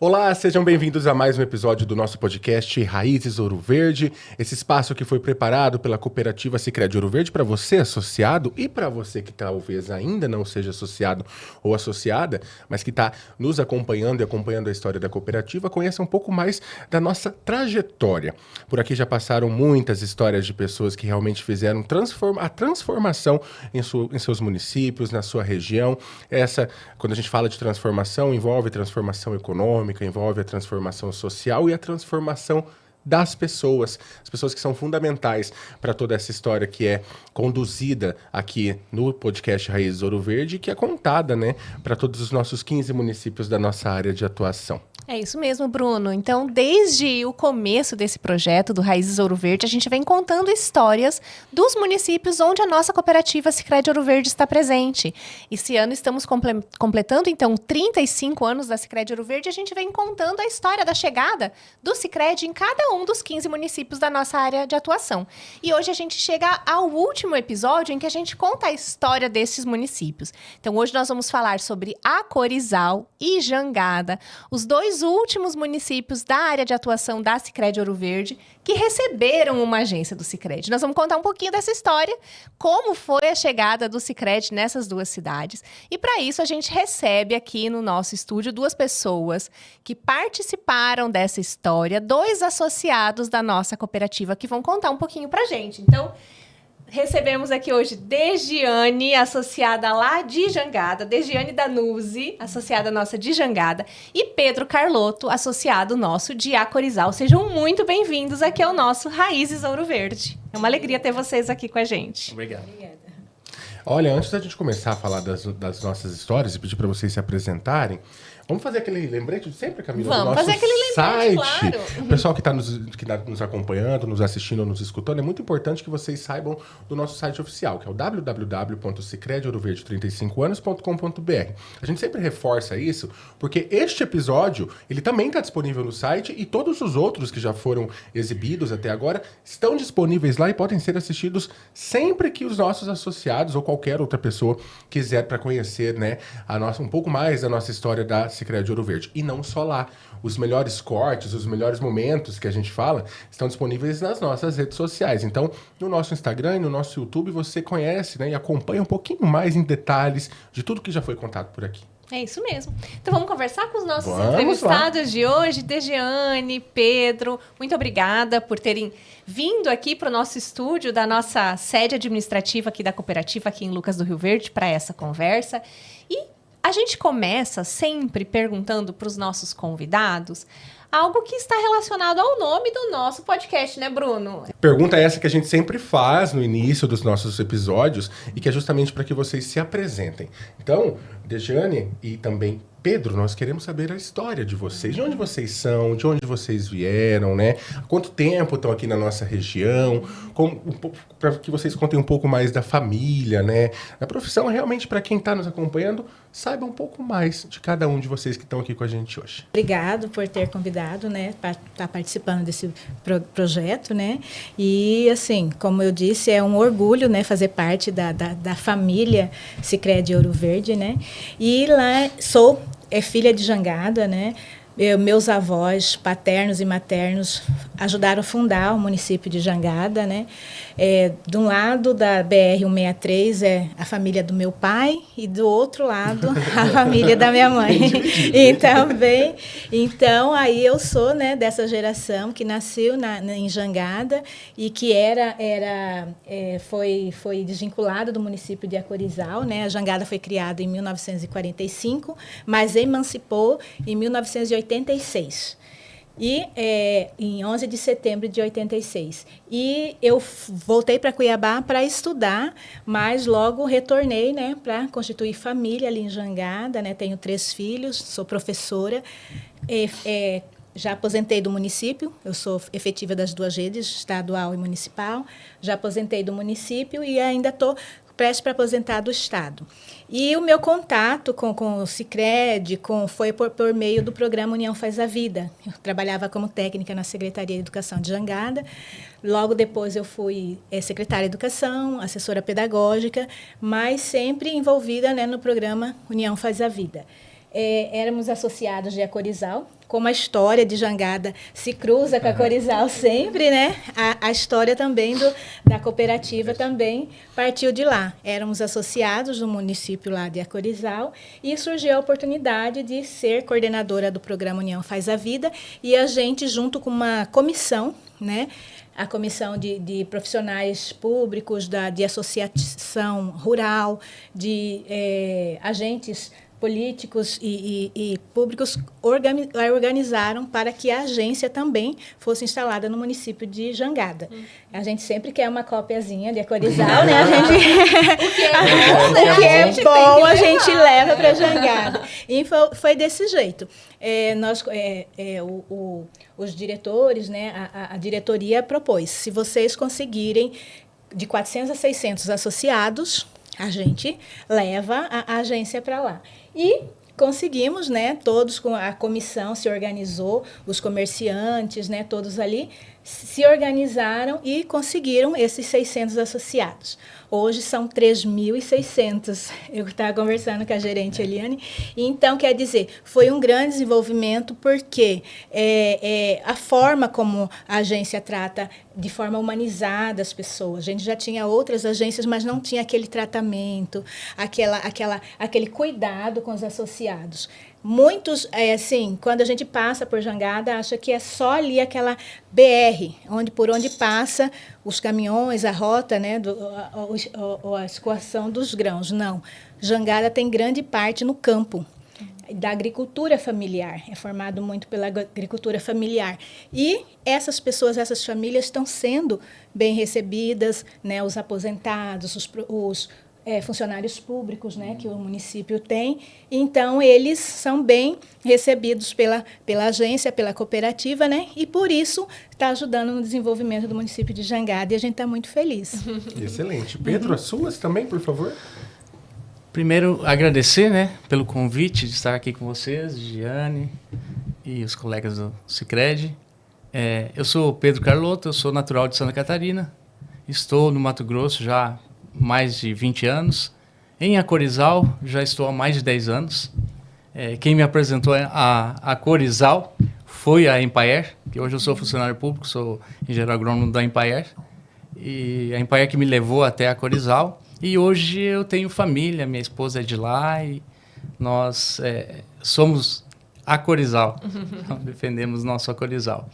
Olá, sejam bem-vindos a mais um episódio do nosso podcast Raízes Ouro Verde, esse espaço que foi preparado pela cooperativa Sicredi Ouro Verde para você associado e para você que talvez ainda não seja associado ou associada, mas que está nos acompanhando e acompanhando a história da cooperativa, conheça um pouco mais da nossa trajetória. Por aqui já passaram muitas histórias de pessoas que realmente fizeram a transformação em seus municípios, na sua região. Quando a gente fala de transformação, envolve transformação econômica, envolve a transformação social e a transformação das pessoas, as pessoas que são fundamentais para toda essa história que é conduzida aqui no podcast Raízes Ouro Verde, que é contada, né, para todos os nossos 15 municípios da nossa área de atuação. É isso mesmo, Bruno. Então, desde o começo desse projeto do Raízes Ouro Verde, a gente vem contando histórias dos municípios onde a nossa cooperativa Sicredi Ouro Verde está presente. Esse ano estamos completando, então, 35 anos da Sicredi Ouro Verde. A gente vem contando a história da chegada do Sicredi em cada um dos 15 municípios da nossa área de atuação. E hoje a gente chega ao último episódio em que a gente conta a história desses municípios. Então, hoje nós vamos falar sobre Acorizal e Jangada, os dois últimos municípios da área de atuação da Sicredi Ouro Verde que receberam uma agência do Sicredi. Nós vamos contar um pouquinho dessa história, como foi a chegada do Sicredi nessas duas cidades. E para isso a gente recebe aqui no nosso estúdio duas pessoas que participaram dessa história, dois associados da nossa cooperativa que vão contar um pouquinho pra gente. Então, recebemos aqui hoje Degiane, associada lá de Jangada, Degiane Danuzzi, associada nossa de Jangada, e Pedro Carlotto, associado nosso de Acorizal. Sejam muito bem-vindos aqui ao nosso Raízes Ouro Verde. É uma alegria ter vocês aqui com a gente. Obrigado. Olha, antes da gente começar a falar das nossas histórias e pedir para vocês se apresentarem, vamos fazer aquele lembrete de sempre, Camila? Vamos fazer aquele lembrete, site. claro. O pessoal que está nos acompanhando, nos assistindo, nos escutando, é muito importante que vocês saibam do nosso site oficial, que é o www.sicrediouroverde35anos.com.br. A gente sempre reforça isso, porque este episódio, ele também está disponível no site e todos os outros que já foram exibidos até agora estão disponíveis lá e podem ser assistidos sempre que os nossos associados ou qualquer outra pessoa quiser para conhecer, né, um pouco mais da nossa história da Sicredi Ouro Verde. E não só lá. Os melhores cortes, os melhores momentos que a gente fala estão disponíveis nas nossas redes sociais. Então, no nosso Instagram e no nosso YouTube, você conhece, né, e acompanha um pouquinho mais em detalhes de tudo que já foi contado por aqui. É isso mesmo. Então vamos conversar com os nossos entrevistados de hoje, Degiane, Pedro. Muito obrigada por terem vindo aqui para o nosso estúdio da nossa sede administrativa aqui da cooperativa, aqui em Lucas do Rio Verde, para essa conversa. E a gente começa sempre perguntando para os nossos convidados algo que está relacionado ao nome do nosso podcast, né, Bruno? Pergunta essa que a gente sempre faz no início dos nossos episódios e que é justamente para que vocês se apresentem. Então, Degiane e também Pedro, nós queremos saber a história de vocês, de onde vocês são, de onde vocês vieram, né? Há quanto tempo estão aqui na nossa região, para que vocês contem um pouco mais da família, né? Da profissão, realmente, para quem está nos acompanhando, saiba um pouco mais de cada um de vocês que estão aqui com a gente hoje. Obrigado por ter convidado, né, para estar participando desse projeto, né? E, assim, como eu disse, é um orgulho, né, fazer parte da família Sicredi Ouro Verde, né? E lá sou filha de Jangada, né? Meus avós paternos e maternos ajudaram a fundar o município de Jangada, né? De um lado da BR-163 é a família do meu pai e do outro lado a família da minha mãe. Então, aí eu sou, né, dessa geração que nasceu em Jangada e que foi desvinculada do município de Acorizal, né? A Jangada foi criada em 1945, mas emancipou em 1986. E em 11 de setembro de 86. E eu voltei para Cuiabá para estudar, mas logo retornei, né, para constituir família ali em Jangada, né? Tenho 3 filhos, sou professora, já aposentei do município, eu sou efetiva das 2 redes, estadual e municipal, já aposentei do município e ainda estou prestes para aposentar do Estado. E o meu contato com o Sicredi foi por meio do programa União Faz a Vida. Eu trabalhava como técnica na Secretaria de Educação de Jangada. Logo depois eu fui secretária de Educação, assessora pedagógica, mas sempre envolvida, né, no programa União Faz a Vida. Éramos associados de Acorizal, como a história de Jangada se cruza com a Corizal sempre, né? A história também da cooperativa também partiu de lá. Éramos associados no município lá de Acorizal e surgiu a oportunidade de ser coordenadora do programa União Faz a Vida, e a gente, junto com uma comissão, né? A comissão de profissionais públicos, de associação rural, de agentes políticos e públicos organizaram para que a agência também fosse instalada no município de Jangada. A gente sempre quer uma cópiazinha de Acorizal, né? O que é bom, a gente leva para Jangada. E foi desse jeito. Os diretores, né? A diretoria propôs, se vocês conseguirem de 400 a 600 associados, a gente leva a agência para lá. E conseguimos, né? Todos, com a comissão se organizou, os comerciantes, né? Todos ali se organizaram e conseguiram esses 600 associados. Hoje são 3.600. Eu estava conversando com a gerente Eliane. Então, quer dizer, foi um grande desenvolvimento porque a forma como a agência trata de forma humanizada as pessoas. A gente já tinha outras agências, mas não tinha aquele tratamento, aquele cuidado com os associados. Muitos, assim, quando a gente passa por Jangada, acha que é só ali aquela BR, por onde passa os caminhões, a rota, né, a escoação dos grãos. Não, Jangada tem grande parte no campo, da agricultura familiar, é formado muito pela agricultura familiar. E essas pessoas, essas famílias estão sendo bem recebidas, né, os aposentados, os funcionários públicos, né, que o município tem. Então, eles são bem recebidos pela agência, pela cooperativa, né, e, por isso, está ajudando no desenvolvimento do município de Jangada, e a gente está muito feliz. Excelente. Pedro, as suas também, por favor? Primeiro, agradecer, né, pelo convite de estar aqui com vocês, Giane e os colegas do Sicredi. Eu sou Pedro Carlotto, eu sou natural de Santa Catarina, estou no Mato Grosso já há mais de 20 anos. Em Acorizal, já estou há mais de 10 anos. Quem me apresentou a Acorizal foi a Empaer, que hoje eu sou funcionário público, sou engenheiro agrônomo da Empaer. E a Empaer que me levou até a Acorizal. E hoje eu tenho família, minha esposa é de lá e nós somos Acorizal. Defendemos nosso Acorizal.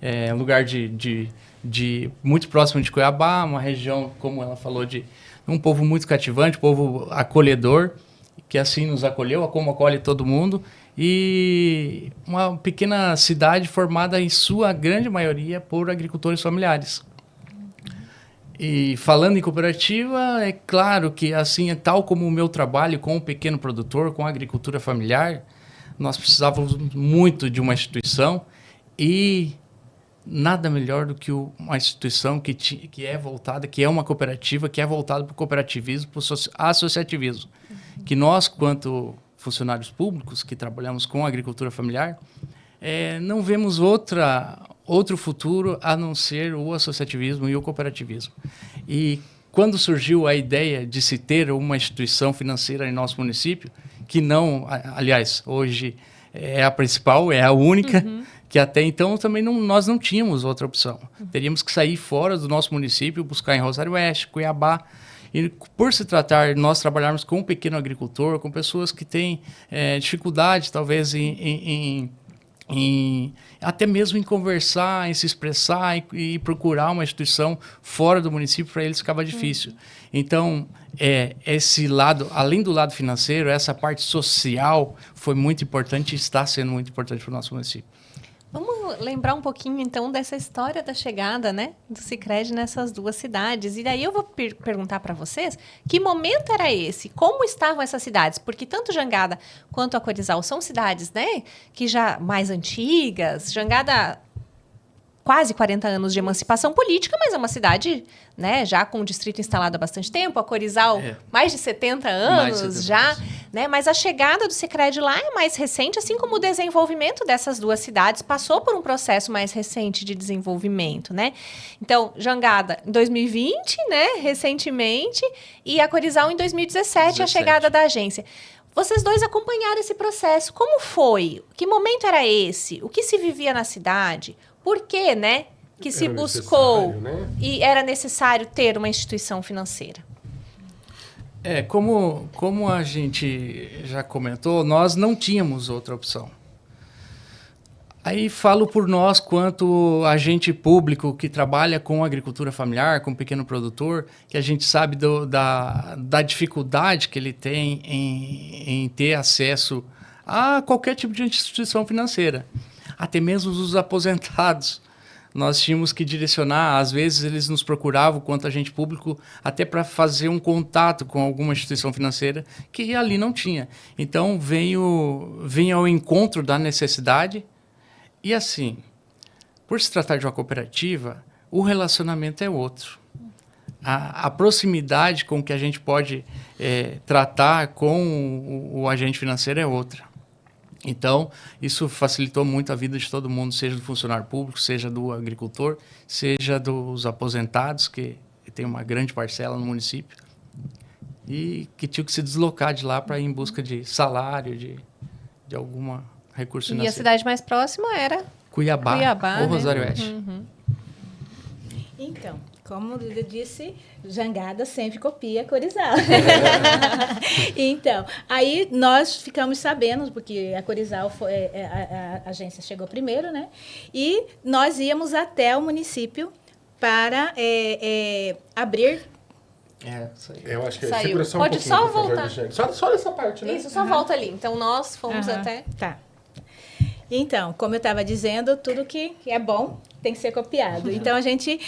É um lugar muito próximo de Cuiabá, uma região, como ela falou, de um povo muito cativante, um povo acolhedor, que assim nos acolheu, como acolhe todo mundo, e uma pequena cidade formada em sua grande maioria por agricultores familiares. E falando em cooperativa, é claro que assim, tal como o meu trabalho com o pequeno produtor, com a agricultura familiar, nós precisávamos muito de uma instituição e nada melhor do que uma instituição que é voltada, que é uma cooperativa, que é voltada para o cooperativismo, para o associativismo. Que nós, quanto funcionários públicos que trabalhamos com a agricultura familiar, não vemos outro futuro a não ser o associativismo e o cooperativismo. E quando surgiu a ideia de se ter uma instituição financeira em nosso município, que não, aliás, hoje é a principal, é a única, que até então também nós não tínhamos outra opção. Teríamos que sair fora do nosso município, buscar em Rosário Oeste, Cuiabá. E por se tratar, nós trabalharmos com um pequeno agricultor, com pessoas que têm dificuldade, talvez, até mesmo em conversar, em se expressar e procurar uma instituição fora do município, para eles ficava difícil. Então, esse lado, além do lado financeiro, essa parte social foi muito importante e está sendo muito importante para o nosso município. Vamos lembrar um pouquinho, então, dessa história da chegada, né, do Sicredi nessas duas cidades. E daí eu vou perguntar para vocês que momento era esse? Como estavam essas cidades? Porque tanto Jangada quanto Acorizal são cidades, né, que já mais antigas. Jangada, quase 40 anos de emancipação política, mas é uma cidade, né, já com o distrito instalado há bastante tempo. Acorizal, mais de 70 anos já. Né? Mas a chegada do Sicredi lá é mais recente, assim como o desenvolvimento dessas duas cidades passou por um processo mais recente de desenvolvimento, né? Então, Jangada em 2020, né, recentemente, e Acorizal em 2017, a chegada da agência. Vocês dois acompanharam esse processo. Como foi? Que momento era esse? O que se vivia na cidade? Por que, né, que se buscou e era necessário ter uma instituição financeira? Como a gente já comentou, nós não tínhamos outra opção. Aí falo por nós, quanto agente público que trabalha com agricultura familiar, com pequeno produtor, que a gente sabe da dificuldade que ele tem em ter acesso a qualquer tipo de instituição financeira. Até mesmo os aposentados. Nós tínhamos que direcionar, às vezes eles nos procuravam, quanto agente público, até para fazer um contato com alguma instituição financeira que ali não tinha. Então, vem ao encontro da necessidade. E assim, por se tratar de uma cooperativa, o relacionamento é outro. A proximidade com que a gente pode tratar com o agente financeiro é outra. Então, isso facilitou muito a vida de todo mundo, seja do funcionário público, seja do agricultor, seja dos aposentados, que tem uma grande parcela no município, e que tinha que se deslocar de lá para ir em busca de salário, de alguma recurso financeiro. E a cidade mais próxima era Cuiabá ou Rosário Oeste. Uhum. Então, como eu disse, Jangada sempre copia Corizal. Então, aí nós ficamos sabendo, porque a Corizal a agência chegou primeiro, né? E nós íamos até o município para abrir. Isso aí. Eu acho que Saiu. segura só um Pode pouquinho, só por favor, voltar. gente. Só nessa parte, né? Isso, só volta ali. Então, nós fomos até... Tá. Então, como eu estava dizendo, tudo que é bom tem que ser copiado. Então, a gente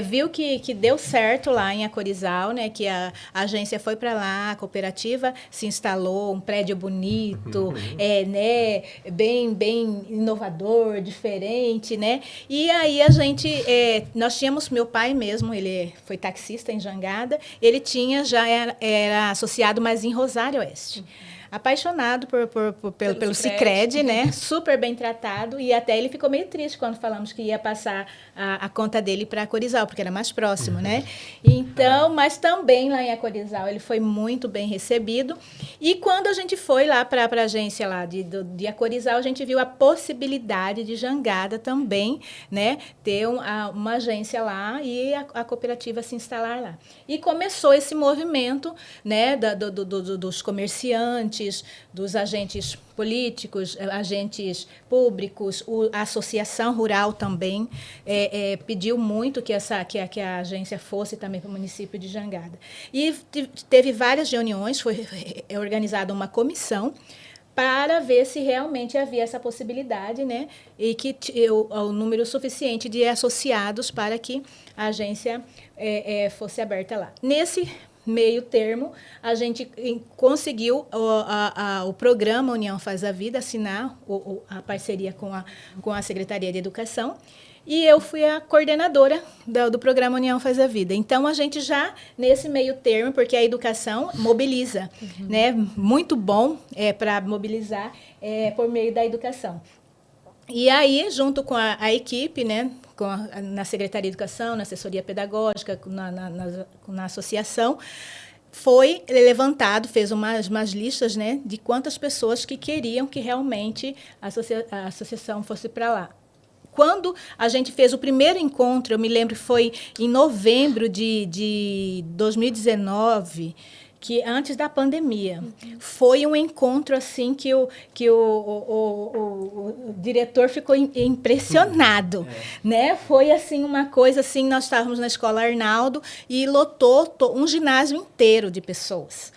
viu que deu certo lá em Acorizal, né? Que a agência foi para lá, a cooperativa se instalou, um prédio bonito, né? Bem inovador, diferente, né? E aí a gente... nós tínhamos, meu pai mesmo, ele foi taxista em Jangada, ele era associado, mas em Rosário Oeste. Apaixonado pelo Sicredi, né? Super bem tratado, e até ele ficou meio triste quando falamos que ia passar a conta dele para Acorizal, porque era mais próximo, né? Então, mas também lá em Acorizal ele foi muito bem recebido. E quando a gente foi lá para a agência lá de Acorizal, a gente viu a possibilidade de Jangada também, né? Ter uma agência lá e a cooperativa se instalar lá. E começou esse movimento, né? Dos comerciantes, dos agentes políticos, agentes públicos, a associação rural também pediu muito que a agência fosse também para o município de Jangada. E teve várias reuniões, foi organizada uma comissão para ver se realmente havia essa possibilidade, né? E que o número suficiente de associados para que a agência fosse aberta lá. Nesse meio termo, a gente conseguiu o programa União Faz a Vida assinar a parceria com a Secretaria de Educação, e eu fui a coordenadora do programa União Faz a Vida. Então, a gente já, nesse meio termo, porque a educação mobiliza, né? Muito bom para mobilizar por meio da educação. E aí, junto com a equipe, né? Na Secretaria de Educação, na assessoria pedagógica, na associação, foi levantado, fez umas listas, né, de quantas pessoas que queriam que realmente a associação fosse para lá. Quando a gente fez o primeiro encontro, eu me lembro que foi em novembro de 2019, que antes da pandemia. Foi um encontro assim que o diretor ficou impressionado, né? Foi assim uma coisa assim, nós estávamos na Escola Arnaldo e lotou um ginásio inteiro de pessoas.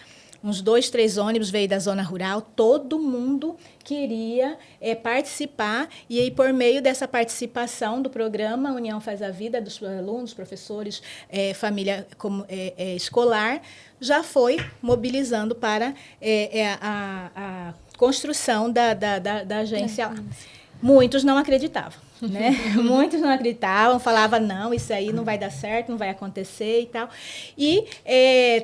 Uns 2, 3 ônibus veio da zona rural, todo mundo queria participar, e aí, por meio dessa participação do programa União Faz a Vida, dos alunos, professores, família escolar, já foi mobilizando para a construção da agência lá. Muitos não acreditavam, né? Muitos não acreditavam, falavam, não, isso aí não vai dar certo, não vai acontecer e tal. E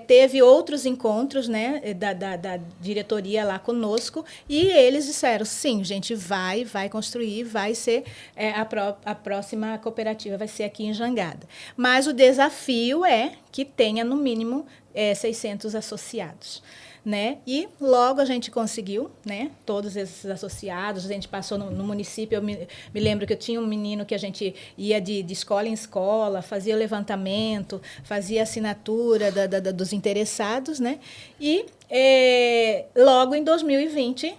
teve outros encontros, né, da diretoria lá conosco, e eles disseram, sim, a gente vai construir, vai ser a próxima cooperativa, vai ser aqui em Jangada. Mas o desafio é que tenha, no mínimo, 600 associados. Né? E logo a gente conseguiu, né? Todos esses associados, a gente passou no município, eu me lembro que eu tinha um menino que a gente ia de escola em escola, fazia o levantamento, fazia a assinatura dos interessados, né? E logo em 2020...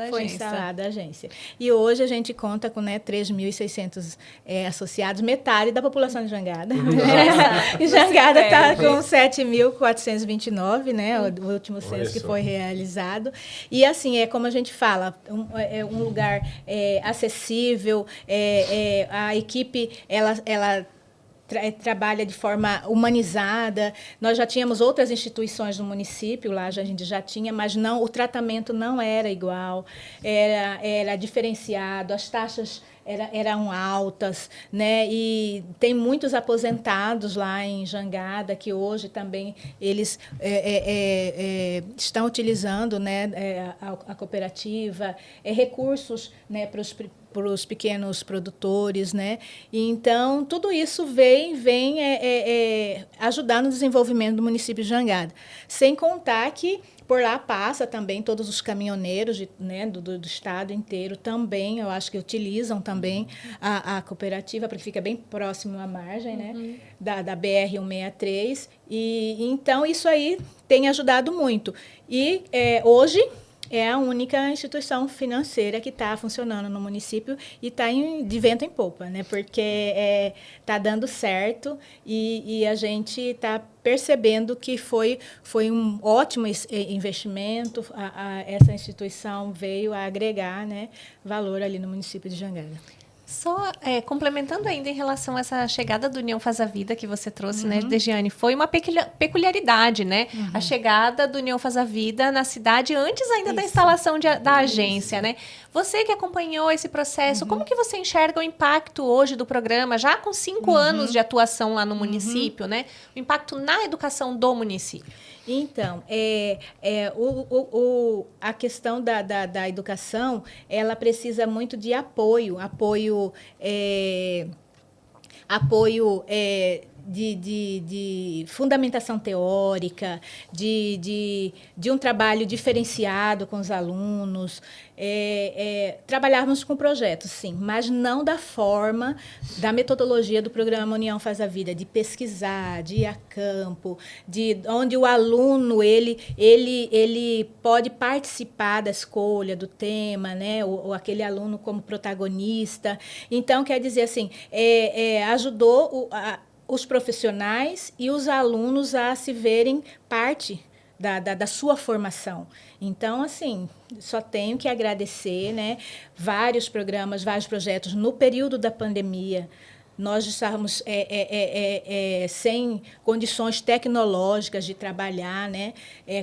Foi instalada a agência. E hoje a gente conta com 3.600 associados, metade da população de Jangada. E Jangada está com 7.429, né? O último censo que foi realizado. E assim, como a gente fala, é um lugar acessível, a equipe, ela trabalha de forma humanizada. Nós já tínhamos outras instituições no município, lá a gente já tinha, mas não, o tratamento não era igual, era diferenciado, as taxas eram altas, né? E tem muitos aposentados lá em Jangada que hoje também eles estão utilizando, né, a cooperativa, recursos, né, para os pequenos produtores, né? E então tudo isso vem ajudar no desenvolvimento do município de Jangada, sem contar que por lá passa também todos os caminhoneiros do estado inteiro também, eu acho que utilizam também a cooperativa, porque fica bem próximo à margem, né, da BR-163. E então isso aí tem ajudado muito. E hoje é a única instituição financeira que está funcionando no município e está de vento em popa, né? Porque está dando certo e a gente está percebendo que foi um ótimo investimento. Essa instituição veio a agregar, né, valor ali no município de Jangada. Só complementando ainda em relação a essa chegada do União Faz a Vida que você trouxe, né, Degiane, foi uma peculiaridade, né? A chegada do União Faz a Vida na cidade antes ainda da instalação da agência, né? Você que acompanhou esse processo, como que você enxerga o impacto hoje do programa, já com 5 anos de atuação lá no município, né? O impacto na educação do município? Então, a questão da educação, ela precisa muito de apoio de fundamentação teórica, de um trabalho diferenciado com os alunos. Trabalharmos com projetos, sim, mas não da forma, da metodologia do programa União Faz a Vida, de pesquisar, de ir a campo, onde o aluno ele pode participar da escolha do tema, né? ou aquele aluno como protagonista. Então, quer dizer assim, ajudou os profissionais e os alunos a se verem parte da sua formação. Então, assim, só tenho que agradecer, né? Vários programas, vários projetos. No período da pandemia, nós estávamos sem condições tecnológicas de trabalhar, né,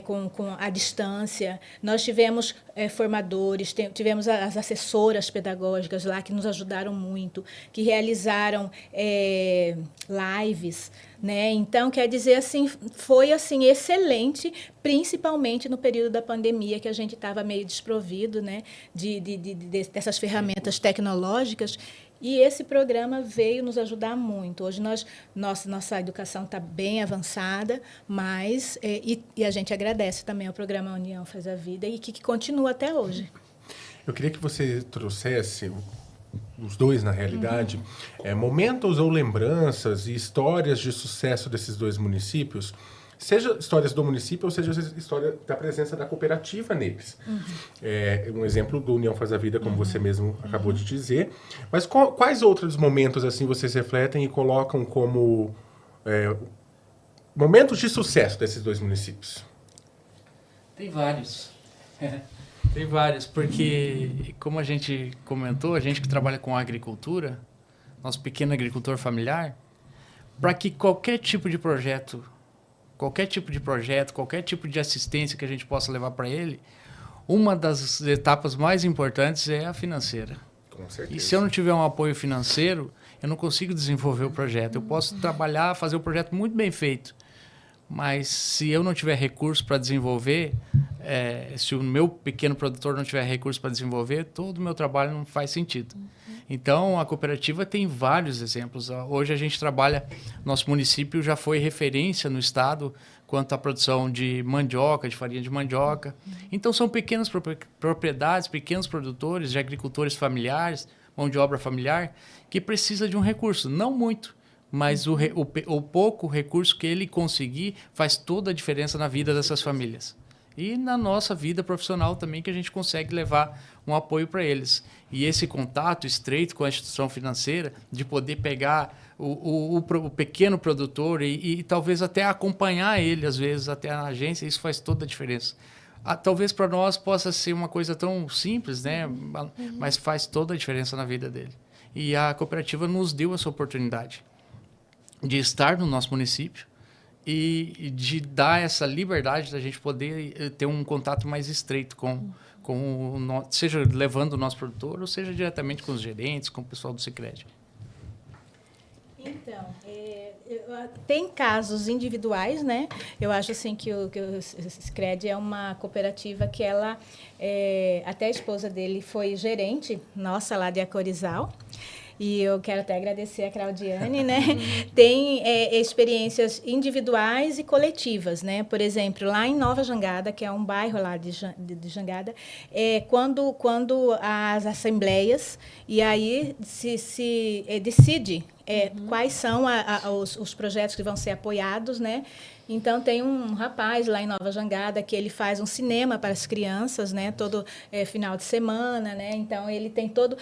com a distância. Nós tivemos formadores, tivemos as assessoras pedagógicas lá que nos ajudaram muito, que realizaram lives, né? Então, quer dizer, assim, foi assim, excelente, principalmente no período da pandemia, que a gente estava meio desprovido, né, dessas ferramentas tecnológicas. E esse programa veio nos ajudar muito. Hoje nossa educação está bem avançada, mas e a gente agradece também ao programa União Faz a Vida e que continua até hoje. Eu queria que você trouxesse, os dois na realidade, momentos ou lembranças e histórias de sucesso desses dois municípios, seja histórias do município ou seja história da presença da cooperativa neles. Um exemplo do União Faz a Vida, como você mesmo acabou de dizer. Mas quais outros momentos assim vocês refletem e colocam como momentos de sucesso desses dois municípios? Tem vários. Tem vários, porque como a gente comentou, a gente que trabalha com agricultura, nosso pequeno agricultor familiar, para que qualquer tipo de projeto, qualquer tipo de assistência que a gente possa levar para ele, uma das etapas mais importantes é a financeira. Com certeza. E se eu não tiver um apoio financeiro, eu não consigo desenvolver o projeto. Eu posso trabalhar, fazer o projeto muito bem feito, mas se eu não tiver recurso para desenvolver, se o meu pequeno produtor não tiver recurso para desenvolver, todo o meu trabalho não faz sentido. Então, a cooperativa tem vários exemplos. Hoje a gente trabalha, nosso município já foi referência no estado quanto à produção de mandioca, de farinha de mandioca. Então, são pequenas propriedades, pequenos produtores, de agricultores familiares, mão de obra familiar, que precisa de um recurso, não muito, mas o pouco recurso que ele conseguir faz toda a diferença na vida dessas famílias. E na nossa vida profissional também, que a gente consegue levar um apoio para eles. E esse contato estreito com a instituição financeira, de poder pegar o pequeno produtor e talvez até acompanhar ele, às vezes, até a agência, isso faz toda a diferença. Talvez para nós possa ser uma coisa tão simples, né? Mas faz toda a diferença na vida dele. E a cooperativa nos deu essa oportunidade de estar no nosso município, e de dar essa liberdade da gente poder ter um contato mais estreito seja levando o nosso produtor, ou seja diretamente com os gerentes, com o pessoal do Sicredi. Então, tem casos individuais, né? Eu acho assim que o Sicredi é uma cooperativa que ela, até a esposa dele foi gerente nossa lá de Acorizal. E eu quero até agradecer a Claudiane, né? Tem experiências individuais e coletivas, né? Por exemplo, lá em Nova Jangada, que é um bairro lá de Jangada, quando as assembleias, e aí se decide quais são os projetos que vão ser apoiados, né? Então, tem um rapaz lá em Nova Jangada que ele faz um cinema para as crianças, né? Todo final de semana, né? Então, ele tem todo...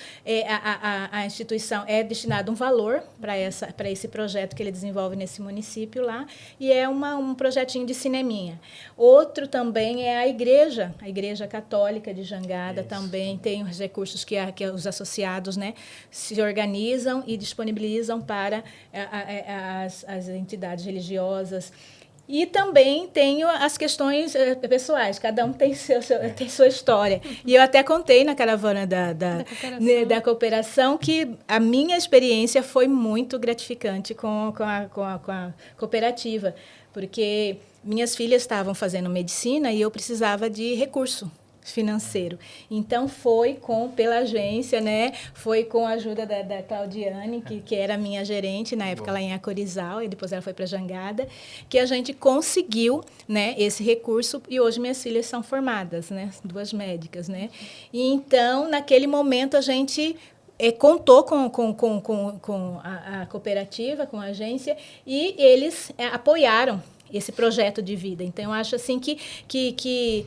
a instituição é destinado um valor para esse projeto que ele desenvolve nesse município lá, e é um projetinho de cineminha. Outro também é a Igreja Católica de Jangada. Isso. Também tem os recursos que os associados, né, se organizam e disponibilizam para as entidades religiosas. E também tenho as questões pessoais, cada um tem sua história. E eu até contei na caravana da cooperação que a minha experiência foi muito gratificante com a cooperativa, porque minhas filhas estavam fazendo medicina e eu precisava de recurso financeiro. Então, foi pela agência, né? Foi com a ajuda da Claudiane, que era minha gerente, na época lá em Acorizal, e depois ela foi para Jangada, que a gente conseguiu, né, esse recurso, e hoje minhas filhas são formadas, né? 2 médicas, né? E então, naquele momento, a gente contou com a cooperativa, com a agência, e eles apoiaram esse projeto de vida. Então, eu acho assim que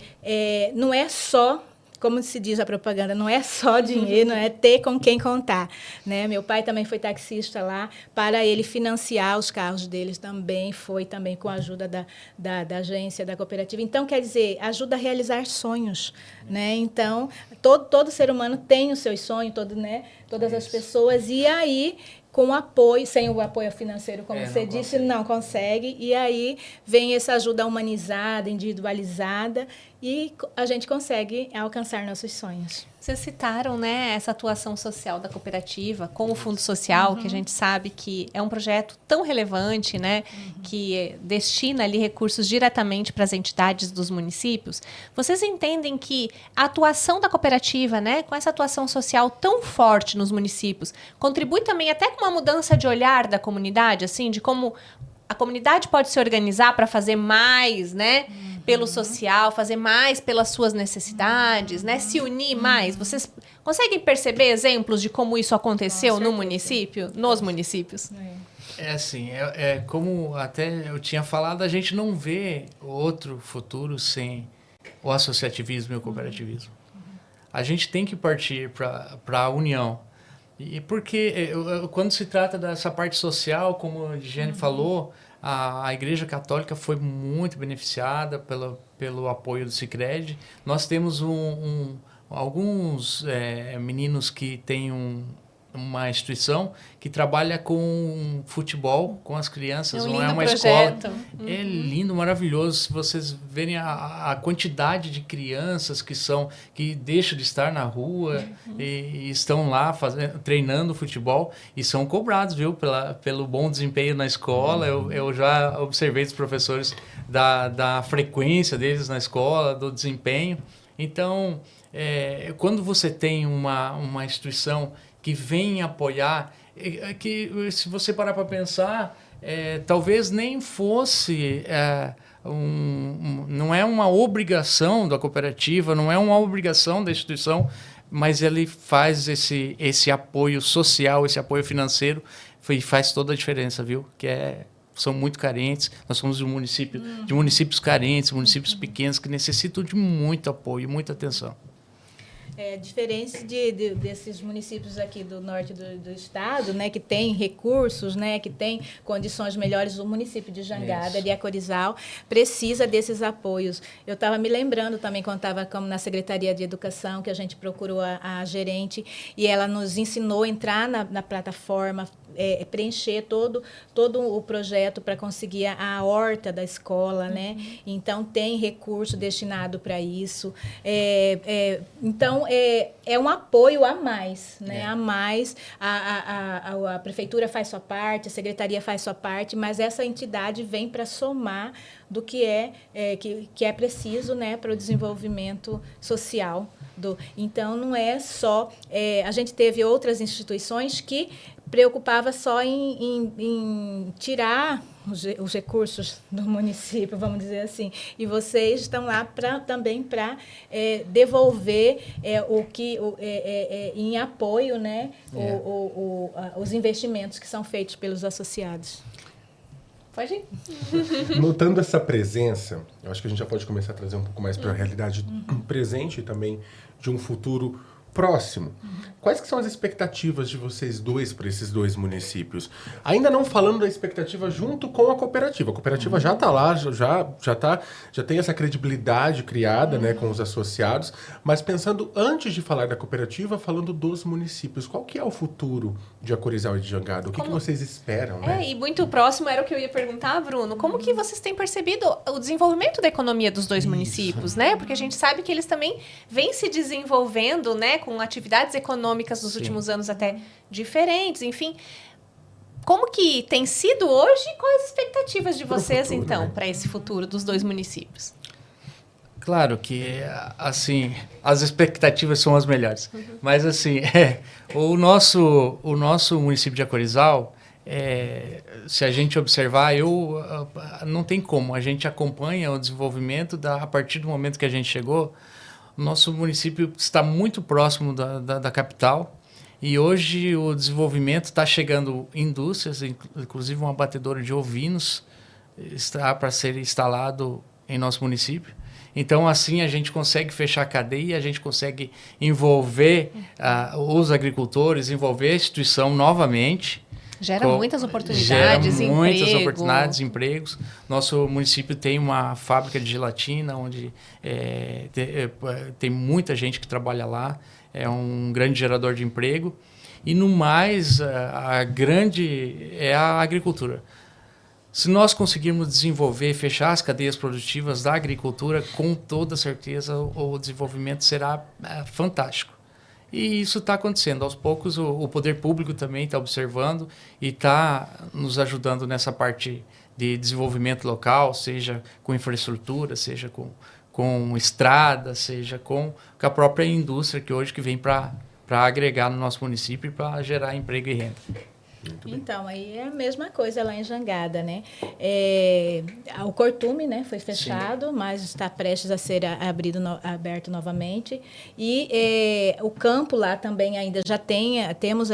não é só, como se diz a propaganda, não é só dinheiro, não é ter com quem contar, né? Meu pai também foi taxista lá, para ele financiar os carros deles também, foi também com a ajuda da agência, da cooperativa. Então, quer dizer, ajuda a realizar sonhos, né? Então, todo ser humano tem os seus sonhos, né? Todas as pessoas, e aí, com apoio, sem o apoio financeiro, como você disse, não consegue. E aí vem essa ajuda humanizada, individualizada, e a gente consegue alcançar nossos sonhos. Vocês citaram, né, essa atuação social da cooperativa com o Fundo Social, que a gente sabe que é um projeto tão relevante, né, que destina ali recursos diretamente para as entidades dos municípios. Vocês entendem que a atuação da cooperativa, né, com essa atuação social tão forte nos municípios, contribui também até com uma mudança de olhar da comunidade, assim, de como a comunidade pode se organizar para fazer mais, né, pelo social, fazer mais pelas suas necessidades, né, se unir mais. Vocês conseguem perceber exemplos de como isso aconteceu no município, nos municípios? Assim, como até eu tinha falado, a gente não vê outro futuro sem o associativismo e o cooperativismo. A gente tem que partir para a união. E porque quando se trata dessa parte social, como a Giane falou, a Igreja Católica foi muito beneficiada pelo apoio do Sicredi. Nós temos alguns meninos que têm uma instituição que trabalha com futebol com as crianças, não é uma projeto. Escola. É lindo, maravilhoso. Se vocês verem a quantidade de crianças que deixam de estar na rua e estão lá treinando futebol e são cobrados, viu, pelo bom desempenho na escola. Eu já observei dos professores da frequência deles na escola, do desempenho. Então, quando você tem uma instituição que vêm apoiar, que se você parar para pensar, talvez nem fosse... não é uma obrigação da cooperativa, não é uma obrigação da instituição, mas ele faz esse apoio social, esse apoio financeiro, e faz toda a diferença, viu? São muito carentes, nós somos de municípios carentes, municípios pequenos que necessitam de muito apoio, muita atenção. Diferente desses municípios aqui do norte do estado, né, que tem recursos, né, que tem condições melhores, o município de Jangada, de Acorizal, precisa desses apoios. Eu estava me lembrando também, quando estava na Secretaria de Educação, que a gente procurou a gerente, e ela nos ensinou a entrar na plataforma, preencher todo o projeto para conseguir a horta da escola, né? Então, tem recurso destinado para isso. Então, é um apoio a mais, né? A mais, a prefeitura faz sua parte, a secretaria faz sua parte, mas essa entidade vem para somar do que é preciso, né, para o desenvolvimento social. Então, não é só... a gente teve outras instituições que preocupava só em tirar os recursos do município, vamos dizer assim. E vocês estão lá também para devolver em apoio, né, os investimentos que são feitos pelos associados. Pode ir. Notando essa presença, eu acho que a gente já pode começar a trazer um pouco mais para a realidade presente e também de um futuro próximo. Quais que são as expectativas de vocês dois para esses dois municípios? Ainda não falando da expectativa junto com a cooperativa. A cooperativa já está lá, já tem essa credibilidade criada, né, com os associados, mas pensando antes de falar da cooperativa, falando dos municípios, qual que é o futuro de Acorizal e de Jangada? O que vocês esperam, né? E muito próximo era o que eu ia perguntar, Bruno. Como que vocês têm percebido o desenvolvimento da economia dos dois municípios, né? Porque a gente sabe que eles também vêm se desenvolvendo, né, com atividades econômicas nos últimos anos até diferentes, enfim. Como que tem sido hoje e quais as expectativas de vocês, futuro, então, para esse futuro dos dois municípios? Claro que, assim, as expectativas são as melhores. Mas, assim, o nosso município de Acorizal, se a gente observar, não tem como. A gente acompanha o desenvolvimento a partir do momento que a gente chegou. O nosso município está muito próximo da capital e hoje o desenvolvimento está chegando indústrias, inclusive uma abatedora de ovinos está para ser instalado em nosso município. Então, assim, a gente consegue fechar a cadeia, a gente consegue envolver os agricultores, envolver a instituição novamente. Gera muitas oportunidades, empregos. Nosso município tem uma fábrica de gelatina, onde tem muita gente que trabalha lá. É um grande gerador de emprego. E, no mais, a grande é a agricultura. Se nós conseguirmos desenvolver, fechar as cadeias produtivas da agricultura, com toda certeza o desenvolvimento será fantástico. E isso está acontecendo. Aos poucos, o poder público também está observando e está nos ajudando nessa parte de desenvolvimento local, seja com infraestrutura, seja com estrada, seja com a própria indústria que vem para agregar no nosso município e para gerar emprego e renda. Então, aí é a mesma coisa lá em Jangada, né? O Cortume, né, foi fechado, mas está prestes a ser aberto novamente. E o campo lá também ainda temos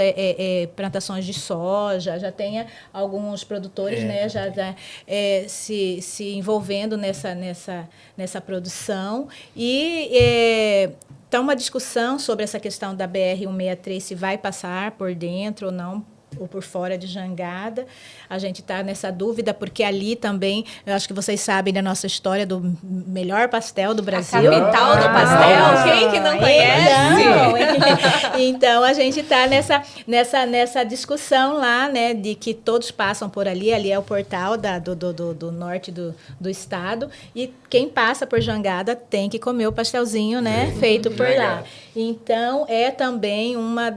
plantações de soja, já tem alguns produtores, né, já se envolvendo nessa produção. E está uma discussão sobre essa questão da BR-163, se vai passar por dentro ou não, ou por fora de Jangada. A gente está nessa dúvida, porque ali também, eu acho que vocês sabem da nossa história do melhor pastel do Brasil. A capital do pastel, quem que não conhece? Então, a gente está nessa discussão lá, né, de que todos passam por ali é o portal do norte do estado, e quem passa por Jangada tem que comer o pastelzinho, né, feito por lá. Então, é também uma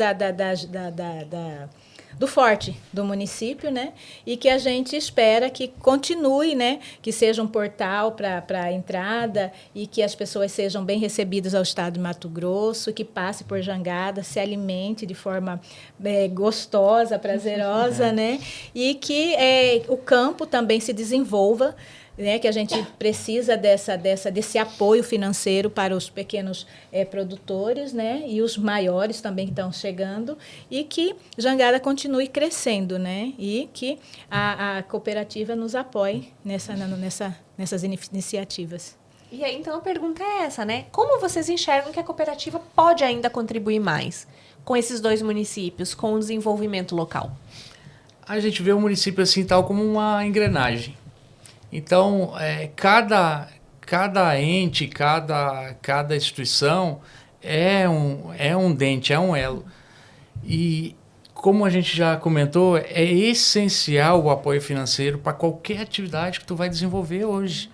do forte do município, né? E que a gente espera que continue, né? Que seja um portal para a entrada e que as pessoas sejam bem recebidas ao estado de Mato Grosso, que passe por Jangada, se alimente de forma gostosa, prazerosa, né? E que o campo também se desenvolva, né, que a gente precisa desse apoio financeiro para os pequenos produtores, né, e os maiores também que estão chegando, e que Jangada continue crescendo, né, e que a cooperativa nos apoie nessas iniciativas. E aí, então, a pergunta é essa, né? Como vocês enxergam que a cooperativa pode ainda contribuir mais com esses 2 municípios, com o desenvolvimento local? A gente vê o município assim tal como uma engrenagem. Então, cada ente, cada instituição é um dente, é um elo. E, como a gente já comentou, é essencial o apoio financeiro para qualquer atividade que tu vai desenvolver hoje.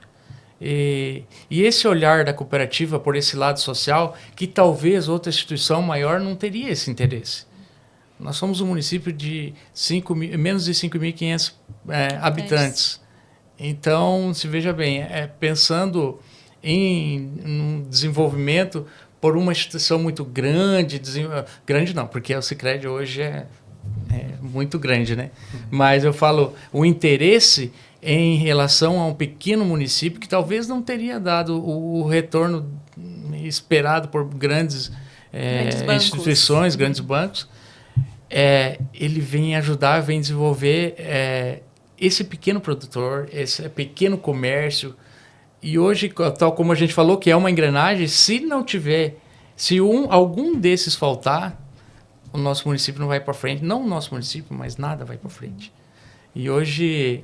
E esse olhar da cooperativa por esse lado social, que talvez outra instituição maior não teria esse interesse. Nós somos um município de menos de 5.500 habitantes. Então, se veja bem, pensando em um desenvolvimento por uma instituição muito grande, grande não, porque o Sicredi hoje é muito grande, né? Mas eu falo, o interesse em relação a um pequeno município que talvez não teria dado o retorno esperado por grandes instituições, grandes bancos, ele vem ajudar, vem desenvolver esse pequeno produtor, esse pequeno comércio. E hoje, tal como a gente falou, que é uma engrenagem, se não tiver, se algum desses faltar, o nosso município não vai para frente. Não o nosso município, mas nada vai para frente. E hoje,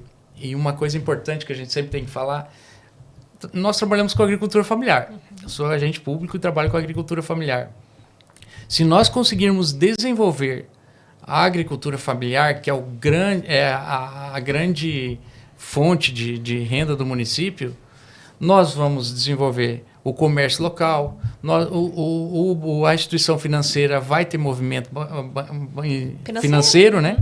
uma coisa importante que a gente sempre tem que falar, nós trabalhamos com agricultura familiar. Eu sou agente público e trabalho com agricultura familiar. Se nós conseguirmos desenvolver a agricultura familiar, que é a grande fonte de renda do município, nós vamos desenvolver o comércio local, a instituição financeira vai ter movimento financeiro, né?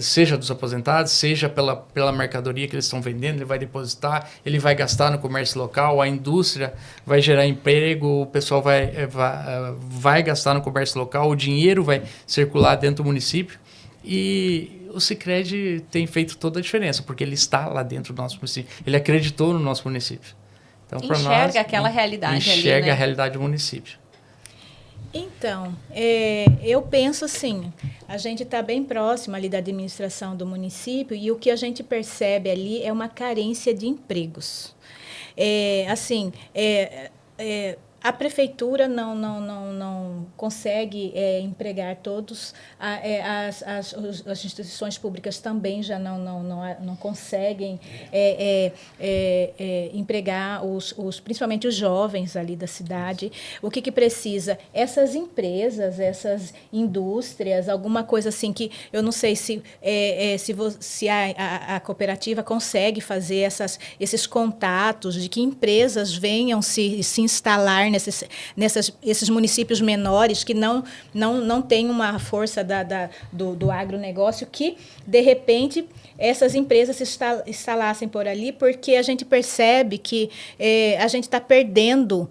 Seja dos aposentados, seja pela mercadoria que eles estão vendendo, ele vai depositar, ele vai gastar no comércio local, a indústria vai gerar emprego, o pessoal vai gastar no comércio local, o dinheiro vai circular dentro do município. E o Sicredi tem feito toda a diferença, porque ele está lá dentro do nosso município, ele acreditou no nosso município. Então, enxerga aquela realidade enxerga ali, né? a realidade do município. Então, eu penso assim, a gente está bem próximo ali da administração do município e o que a gente percebe ali é uma carência de empregos. A prefeitura não consegue empregar todos, as instituições públicas também já não conseguem empregar principalmente os jovens ali da cidade. O que precisa? Essas empresas, essas indústrias, alguma coisa assim que eu não sei se a cooperativa consegue fazer esses contatos de que empresas venham se instalar esses municípios menores que não têm uma força do agronegócio, que, de repente, essas empresas se instalassem por ali, porque a gente percebe que a gente está perdendo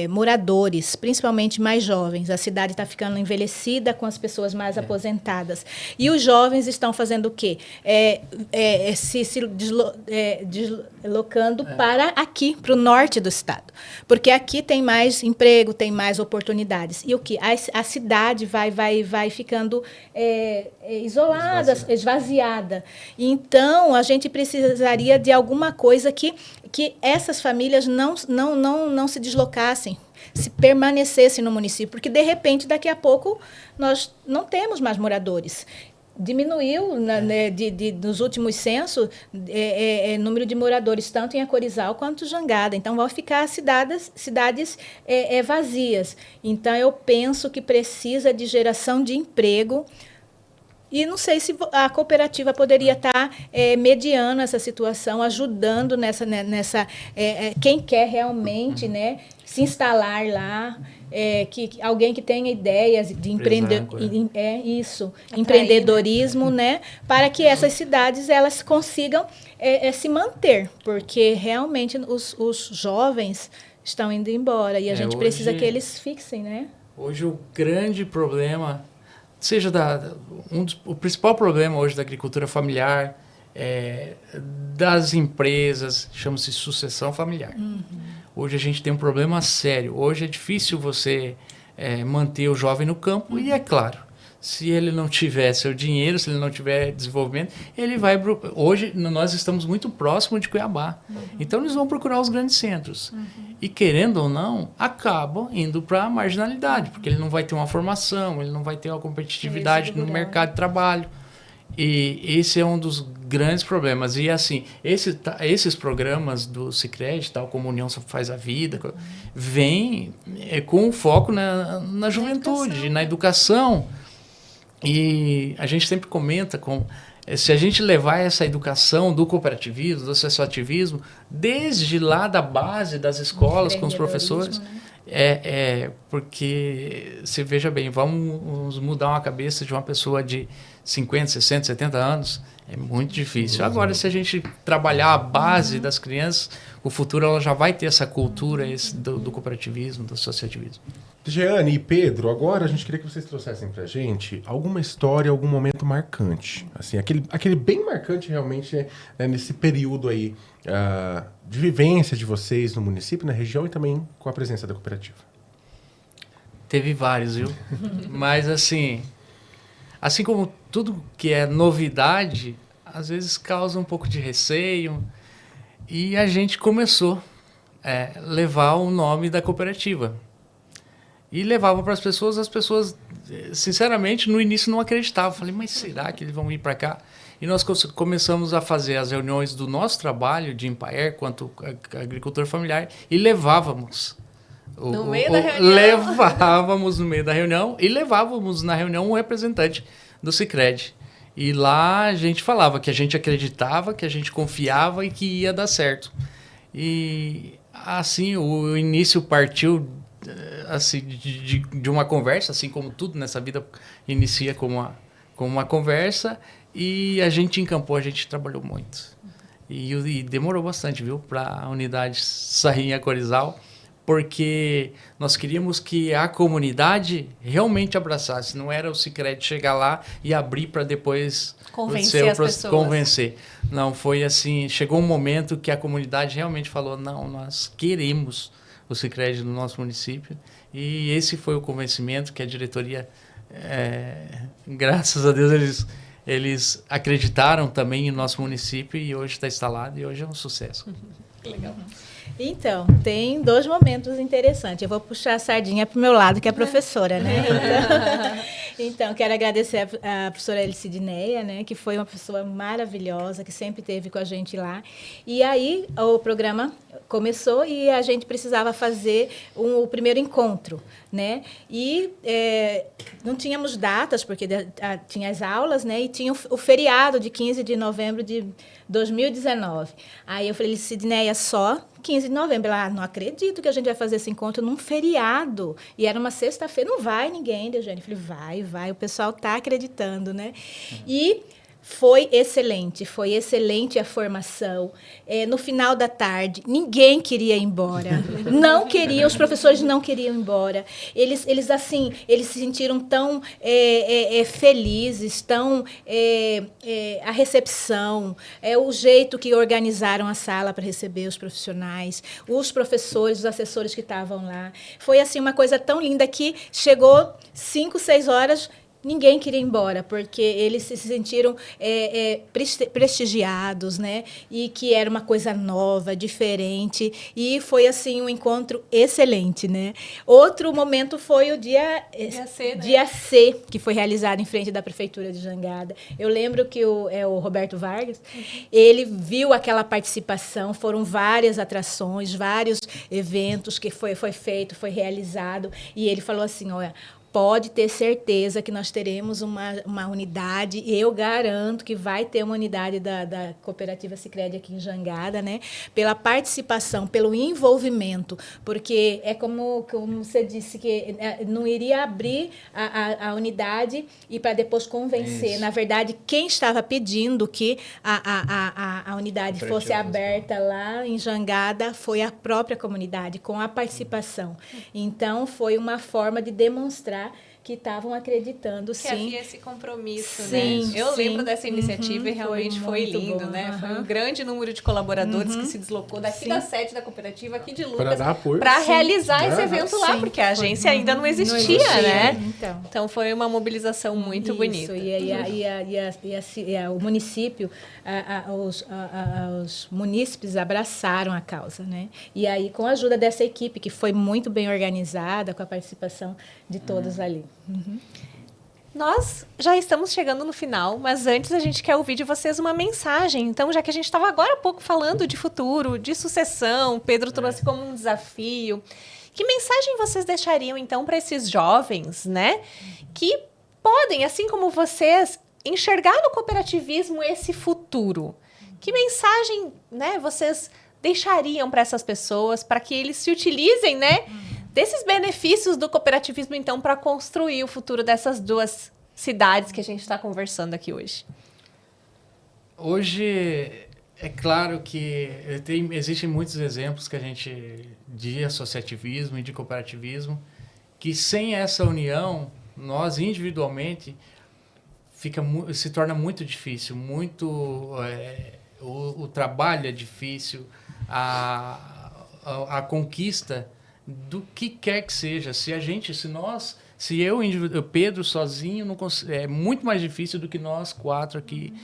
moradores, principalmente mais jovens. A cidade está ficando envelhecida com as pessoas mais aposentadas. E os jovens estão fazendo o quê? Se deslocando para aqui, para o norte do estado. Porque aqui tem mais emprego, tem mais oportunidades. E o que? A cidade vai ficando isolada, esvaziada. Então, a gente precisaria de alguma coisa que essas famílias não se deslocassem, se permanecessem no município, porque, de repente, daqui a pouco, nós não temos mais moradores. Diminuiu nos últimos censos número de moradores, tanto em Acorizal quanto em Jangada. Então, vão ficar cidades vazias. Então, eu penso que precisa de geração de emprego E não sei se a cooperativa poderia estar mediando essa situação, ajudando quem quer realmente, né, se instalar lá, alguém que tenha ideias de empreendedorismo, né, para que essas cidades elas consigam se manter, porque realmente os jovens estão indo embora e a gente precisa que eles fixem, né? Hoje o grande problema, seja o principal problema hoje da agricultura familiar, das empresas, chama-se sucessão familiar. Uhum. Hoje a gente tem um problema sério. Hoje é difícil você manter o jovem no campo. Uhum. E é claro, se ele não tiver seu dinheiro, se ele não tiver desenvolvimento, ele vai... Hoje nós estamos muito próximos de Cuiabá. Uhum. Então eles vão procurar os grandes centros. Uhum. E querendo ou não, acabam indo para a marginalidade, porque ele não vai ter uma formação, ele não vai ter uma competitividade no mercado de trabalho. E esse é um dos grandes problemas. E assim, esses programas do Sicredi, tal como União Faz a Vida, vêm com foco na juventude, na educação. E a gente sempre comenta se a gente levar essa educação do cooperativismo, do associativismo, desde lá da base das escolas, com os professores, né? Porque, você veja bem, vamos mudar uma cabeça de uma pessoa de 50, 60, 70 anos, é muito difícil. Agora, se a gente trabalhar a base das crianças, o futuro ela já vai ter essa cultura do cooperativismo, do associativismo. Jeane e Pedro, agora a gente queria que vocês trouxessem pra gente alguma história, algum momento marcante. Assim, aquele bem marcante realmente nesse período aí de vivência de vocês no município, na região e também com a presença da cooperativa. Teve vários, viu? Mas assim como tudo que é novidade, às vezes causa um pouco de receio. E a gente começou a levar o nome da cooperativa. E levava para as pessoas, sinceramente, no início não acreditavam. Falei, mas será que eles vão vir para cá? E nós começamos a fazer as reuniões do nosso trabalho, de Empaer, quanto agricultor familiar, e levávamos. No meio da reunião? Levávamos no meio da reunião e levávamos na reunião um representante do Sicredi. E lá a gente falava que a gente acreditava, que a gente confiava e que ia dar certo. E assim, o início partiu assim, de uma conversa, assim como tudo nessa vida inicia como uma conversa, e a gente encampou, a gente trabalhou muito. E demorou bastante, viu, para a unidade sair em Acorizal, porque nós queríamos que a comunidade realmente abraçasse. Não era o Sicredi chegar lá e abrir para depois convencer as pessoas. Convencer. Não, foi assim, chegou um momento que a comunidade realmente falou, não, nós queremos o Sicredi no nosso município. E esse foi o convencimento que a diretoria, graças a Deus, eles acreditaram também no nosso município e hoje está instalado e hoje é um sucesso. Que legal. Então, tem 2 momentos interessantes. Eu vou puxar a sardinha para o meu lado, que é a professora, né? Então, quero agradecer a professora Elcidineia, né, que foi uma pessoa maravilhosa, que sempre esteve com a gente lá. E aí, o programa começou e a gente precisava fazer o primeiro encontro, né? E não tínhamos datas, porque tinha as aulas, né? E tinha o feriado de 15 de novembro de 2019. Aí eu falei, Elcidineia, só 15 de novembro. Ela, não acredito que a gente vai fazer esse encontro num feriado. E era uma sexta-feira. Não vai ninguém, Deujane. Eu falei, vai. O pessoal está acreditando, né? Uhum. E foi excelente a formação. No final da tarde, ninguém queria ir embora. Não queriam, os professores não queriam ir embora. Eles se sentiram tão felizes, tão a recepção, o jeito que organizaram a sala para receber os profissionais, os professores, os assessores que estavam lá. Foi assim uma coisa tão linda que chegou 5, 6 horas. Ninguém queria ir embora, porque eles se sentiram prestigiados, né? E que era uma coisa nova, diferente. E foi, assim, um encontro excelente, né? Outro momento foi o dia C, né? Dia C, que foi realizado em frente da Prefeitura de Jangada. Eu lembro que o Roberto Vargas, ele viu aquela participação, foram várias atrações, vários eventos que foi feito, foi realizado. E ele falou assim, olha, pode ter certeza que nós teremos uma unidade. Eu garanto que vai ter uma unidade da Cooperativa Sicredi aqui em Jangada, né? Pela participação, pelo envolvimento, porque é como você disse, que não iria abrir a unidade e para depois convencer. Isso. Na verdade, quem estava pedindo que a unidade fosse aberta lá em Jangada foi a própria comunidade, com a participação. Então, foi uma forma de demonstrar que estavam acreditando, Que sim. havia esse compromisso, Sim, né? Eu sim. lembro dessa iniciativa e realmente foi muito lindo, bom. né? Foi um grande número de colaboradores que se deslocou daqui Sim. da sede da cooperativa, aqui de Para Lucas, dar apoio. para Sim. realizar esse Aham. evento lá, Sim. porque a agência ainda não existia, existia, né? então. Então foi uma mobilização muito bonita. E o município, os munícipes abraçaram a causa, né? E aí, com a ajuda dessa equipe, que foi muito bem organizada, com a participação de todos ali. Nós já estamos chegando no final, mas antes a gente quer ouvir de vocês uma mensagem. Então, já que a gente estava agora há pouco falando de futuro, de sucessão, Pedro trouxe como um desafio. Que mensagem vocês deixariam, então, para esses jovens, né? Que podem, assim como vocês, enxergar no cooperativismo esse futuro. Que mensagem, né, vocês deixariam para essas pessoas, para que eles se utilizem, né, desses benefícios do cooperativismo, então, para construir o futuro dessas duas cidades que a gente está conversando aqui hoje? Hoje, é claro que existem muitos exemplos que a gente de associativismo e de cooperativismo, que sem essa união, nós individualmente, se torna muito difícil, o trabalho é difícil, a conquista do que quer que seja. Se eu, Pedro, sozinho, não é muito mais difícil do que nós quatro aqui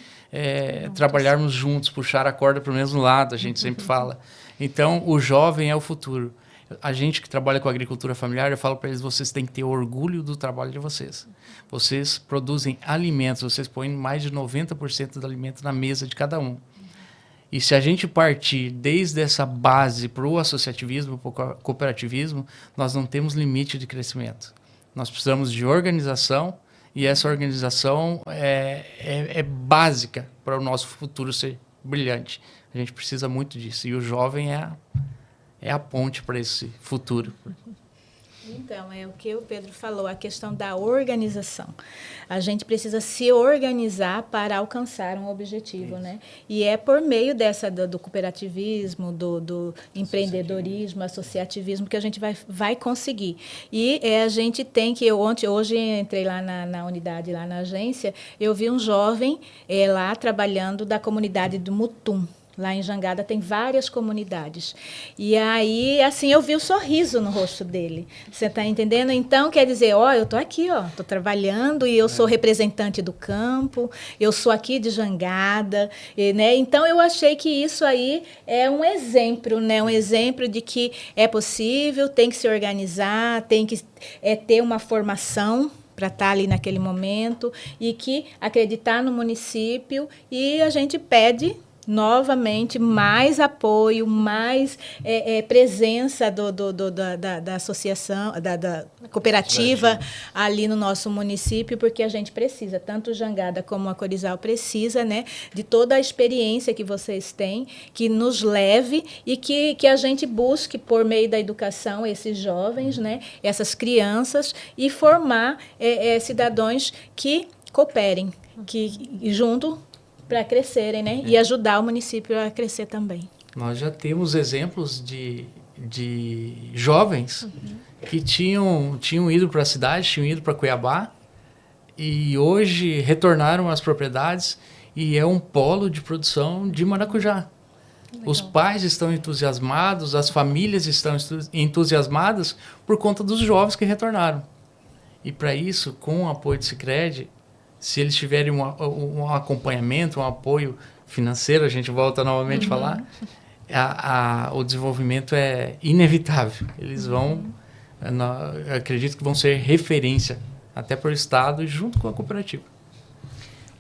trabalharmos juntos, puxar a corda para o mesmo lado, a gente sempre fala. Então, o jovem é o futuro. A gente que trabalha com agricultura familiar, eu falo para eles, vocês têm que ter orgulho do trabalho de vocês. Vocês produzem alimentos, vocês põem mais de 90% do alimento na mesa de cada um. E se a gente partir desde essa base para o associativismo, para o cooperativismo, nós não temos limite de crescimento. Nós precisamos de organização, e essa organização é básica para o nosso futuro ser brilhante. A gente precisa muito disso. E o jovem é a ponte para esse futuro. Então, é o que o Pedro falou, a questão da organização. A gente precisa se organizar para alcançar um objetivo, né? E é por meio do cooperativismo, do empreendedorismo, associativismo, que a gente vai conseguir. E a gente tem que... Hoje entrei lá na unidade, lá na agência, eu vi um jovem lá trabalhando da comunidade do Mutum. Lá em Jangada tem várias comunidades. E aí, assim, eu vi o sorriso no rosto dele. Você está entendendo? Então, quer dizer, eu estou aqui, estou trabalhando e eu sou representante do campo, eu sou aqui de Jangada, né? Então, eu achei que isso aí é um exemplo, né? Um exemplo de que é possível, tem que se organizar, tem que ter uma formação para estar ali naquele momento e que acreditar no município, e a gente pede novamente mais apoio, mais presença da associação, da cooperativa ali no nosso município, porque a gente precisa, tanto Jangada como a Corizal precisa, né, de toda a experiência que vocês têm, que nos leve e que a gente busque, por meio da educação, esses jovens, né, essas crianças, e formar cidadãos que cooperem, que junto para crescerem, né? E ajudar o município a crescer também. Nós já temos exemplos de jovens que tinham ido para a cidade, tinham ido para Cuiabá, e hoje retornaram às propriedades e é um polo de produção de maracujá. Legal. Os pais estão entusiasmados, as famílias estão entusiasmadas por conta dos jovens que retornaram. E para isso, com o apoio do Sicredi, se eles tiverem um acompanhamento, um apoio financeiro, a gente volta novamente a falar, o desenvolvimento é inevitável. Eles vão, acredito que vão ser referência até para o Estado e junto com a cooperativa.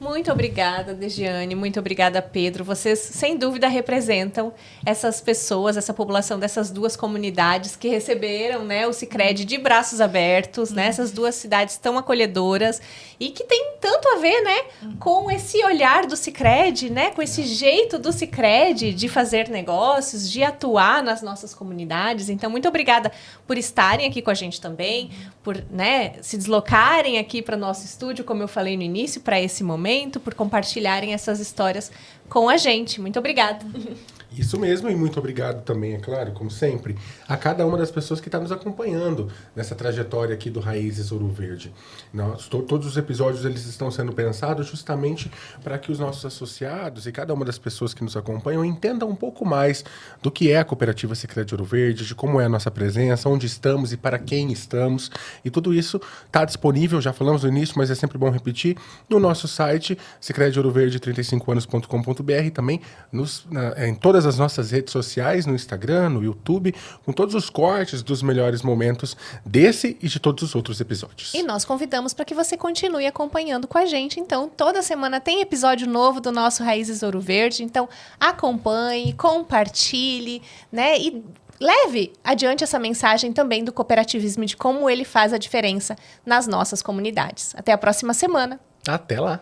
Muito obrigada, Degiane. Muito obrigada, Pedro. Vocês, sem dúvida, representam essas pessoas, essa população dessas duas comunidades que receberam, né, o Sicredi de braços abertos, né, essas duas cidades tão acolhedoras e que tem tanto a ver, né, com esse olhar do Sicredi, né, com esse jeito do Sicredi de fazer negócios, de atuar nas nossas comunidades. Então, muito obrigada por estarem aqui com a gente também, por, né, se deslocarem aqui para o nosso estúdio, como eu falei no início, para esse momento, por compartilharem essas histórias com a gente. Muito obrigada. Isso mesmo, e muito obrigado também, é claro, como sempre, a cada uma das pessoas que está nos acompanhando nessa trajetória aqui do Raízes Ouro Verde. Todos os episódios eles estão sendo pensados justamente para que os nossos associados e cada uma das pessoas que nos acompanham entendam um pouco mais do que é a Cooperativa Sicredi Ouro Verde, de como é a nossa presença, onde estamos e para quem estamos. E tudo isso está disponível, já falamos no início, mas é sempre bom repetir, no nosso site, sicrediouroverde35anos.com.br, também em todas as nossas redes sociais, no Instagram, no YouTube, com todos os cortes dos melhores momentos desse e de todos os outros episódios. E nós convidamos para que você continue acompanhando com a gente. Então, toda semana tem episódio novo do nosso Raízes Ouro Verde. Então, acompanhe, compartilhe, né? E leve adiante essa mensagem também do cooperativismo, de como ele faz a diferença nas nossas comunidades. Até a próxima semana. Até lá!